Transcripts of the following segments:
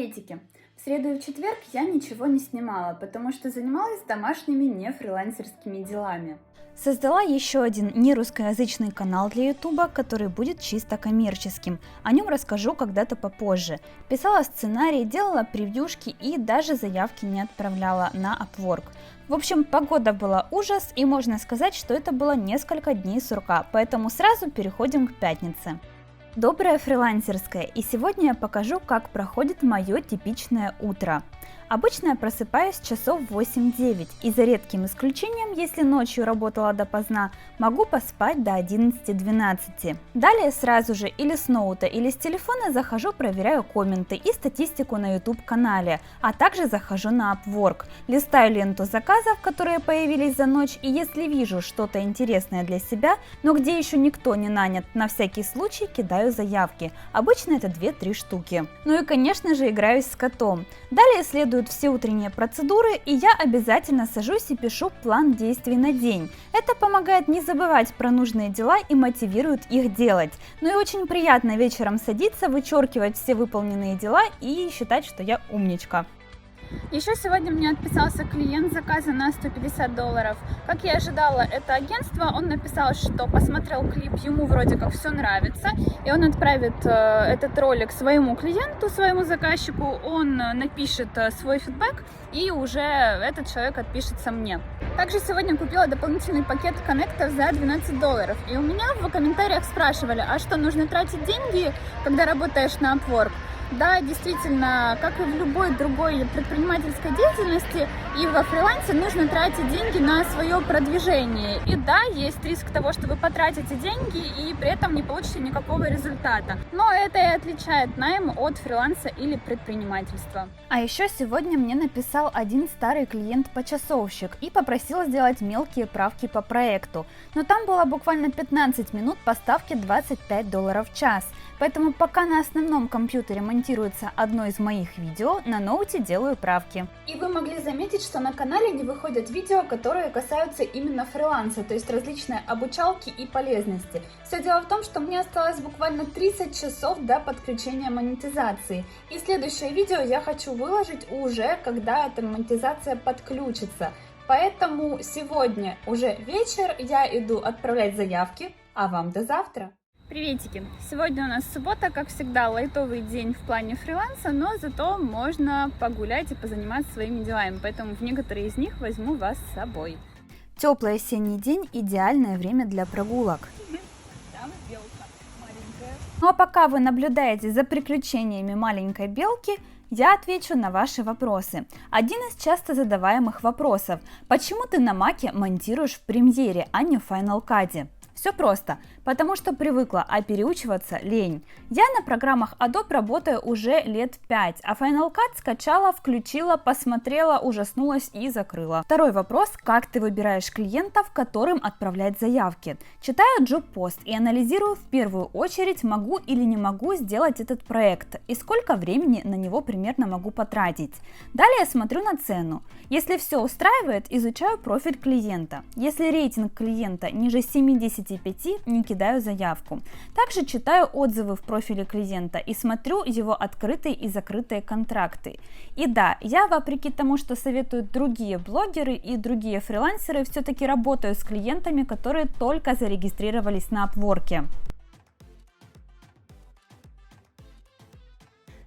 Приветики! В среду и в четверг я ничего не снимала, потому что занималась домашними не фрилансерскими делами. Создала еще один нерусскоязычный канал для ютуба, который будет чисто коммерческим. О нем расскажу когда-то попозже. Писала сценарий, делала превьюшки и даже заявки не отправляла на Upwork. В общем, погода была ужас, и можно сказать, что это было несколько дней сурка, поэтому сразу переходим к пятнице. Доброе фрилансерское, и сегодня я покажу, как проходит мое типичное утро. Обычно я просыпаюсь часов 8-9, и за редким исключением, если ночью работала допоздна, могу поспать до 11-12. Далее сразу же или с ноута, или с телефона захожу, проверяю комменты и статистику на YouTube канале, а также захожу на Upwork, листаю ленту заказов, которые появились за ночь, и если вижу что-то интересное для себя, но где еще никто не нанят, на всякий случай кидаю заявки. Обычно это 2-3 штуки. Ну и конечно же играюсь с котом. Далее следуют все утренние процедуры, и я обязательно сажусь и пишу план действий на день. Это помогает не забывать про нужные дела и мотивирует их делать. Ну и очень приятно вечером садиться, вычеркивать все выполненные дела и считать, что я умничка. Еще сегодня мне отписался клиент заказа на $150. Как я ожидала, это агентство. Он написал, что посмотрел клип, ему вроде как все нравится, и он отправит этот ролик своему клиенту, своему заказчику, он напишет свой фидбэк, и уже этот человек отпишется мне. Также сегодня купила дополнительный пакет коннектов за $12, и у меня в комментариях спрашивали, а что, нужно тратить деньги, когда работаешь на Upwork? Да, действительно, как и в любой другой предпринимательской деятельности, и во фрилансе нужно тратить деньги на свое продвижение. И да, есть риск того, что вы потратите деньги и при этом не получите никакого результата. Но это и отличает найм от фриланса или предпринимательства. А еще сегодня мне написал один старый клиент-почасовщик и попросил сделать мелкие правки по проекту. Но там было буквально 15 минут по ставке $25 в час. Поэтому пока на основном компьютере монтируется одно из моих видео, на ноуте делаю правки. И вы могли заметить, что на канале не выходят видео, которые касаются именно фриланса, то есть различные обучалки и полезности. Все дело в том, что мне осталось буквально 30 часов до подключения монетизации. И следующее видео я хочу выложить уже, когда эта монетизация подключится. Поэтому сегодня уже вечер, я иду отправлять заявки, а вам до завтра! Приветики! Сегодня у нас суббота, как всегда, лайтовый день в плане фриланса, но зато можно погулять и позаниматься своими делами, поэтому в некоторые из них возьму вас с собой. Теплый осенний день – идеальное время для прогулок. Ну а пока вы наблюдаете за приключениями маленькой белки, я отвечу на ваши вопросы. Один из часто задаваемых вопросов – почему ты на Маке монтируешь в Premiere, а не в Final Cut? Все просто, потому что привыкла, а переучиваться лень. Я на программах Adobe работаю уже лет 5, а Final Cut скачала, включила, посмотрела, ужаснулась и закрыла. Второй вопрос, как ты выбираешь клиентов, которым отправлять заявки? Читаю джоб-пост и анализирую в первую очередь, могу или не могу сделать этот проект и сколько времени на него примерно могу потратить. Далее смотрю на цену. Если все устраивает, изучаю профиль клиента. Если рейтинг клиента ниже 75, не кидаю заявку. Также читаю отзывы в профиле клиента и смотрю его открытые и закрытые контракты. И да, я, вопреки тому, что советуют другие блогеры и другие фрилансеры, все-таки работаю с клиентами, которые только зарегистрировались на Upwork.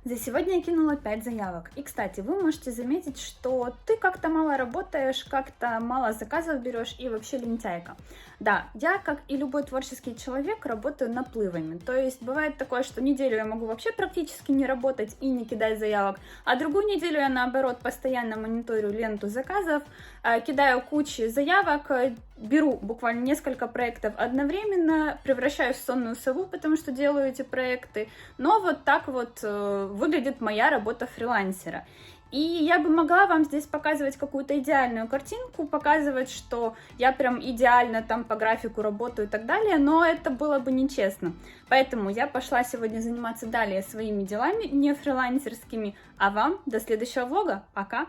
За сегодня я кинула 5 заявок. И, кстати, вы можете заметить, что ты как-то мало работаешь, как-то мало заказов берешь и вообще лентяйка. Да, я, как и любой творческий человек, работаю наплывами. То есть бывает такое, что неделю я могу вообще практически не работать и не кидать заявок, а другую неделю я, наоборот, постоянно мониторю ленту заказов, кидаю кучу заявок, беру буквально несколько проектов одновременно, превращаюсь в сонную сову, потому что делаю эти проекты. Но вот так вот выглядит моя работа фрилансера. И я бы могла вам здесь показывать какую-то идеальную картинку, показывать, что я прям идеально там по графику работаю и так далее, но это было бы нечестно. Поэтому я пошла сегодня заниматься далее своими делами, не фрилансерскими, а вам до следующего влога. Пока!